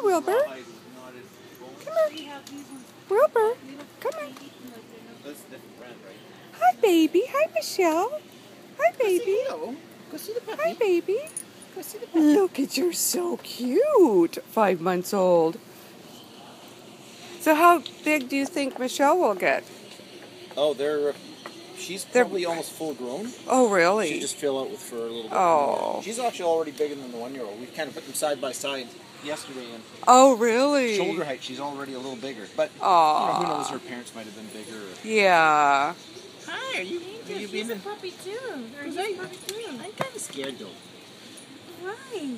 Wilbur. Come here. Wilbur, come here. Hi, baby. Hi, Michelle. Hi, baby. Go see the puppy. Hi, baby. Go see the puppy. Look at you, so cute. 5 months old. So how big do you think Michelle will get? Oh, she's probably almost full grown. Oh, really? She just fill out with fur a little bit. Oh. She's actually already bigger than the 1-year-old. We kind of put them side by side yesterday, and Oh, really? shoulder height, she's already a little bigger. But Aww. who knows? Her parents might have been bigger. Yeah. Hi, are you She's a puppy too. He's a puppy too. I'm kind of scared though. Right.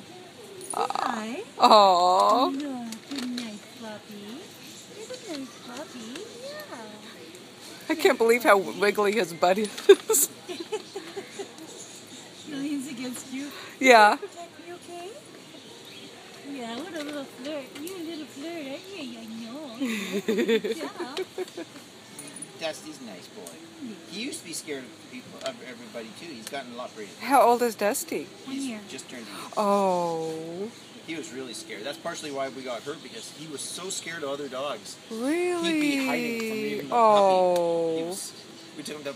Hi. Aww. Look, you're a nice puppy. You're a nice puppy. Yeah. I can't believe how wiggly his butt is. He leans against you. Yeah. Protect me, okay? Yeah, what a little flirt. You're a little flirt, aren't you? I know. Good job. Dusty's a nice boy. He used to be scared of people, of everybody too. He's gotten a lot braver. How old is Dusty? 1 year. Just turned 8. Oh. He was really scared. That's partially why we got hurt, because he was so scared of other dogs. Really? He'd be hiding from even the Oh. puppy. We took him to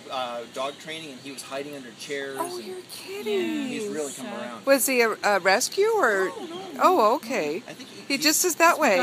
dog training, and he was hiding under chairs. Oh, and you're kidding. he's really come around. Was he a rescue or? No. Oh, okay. I think He just is that way.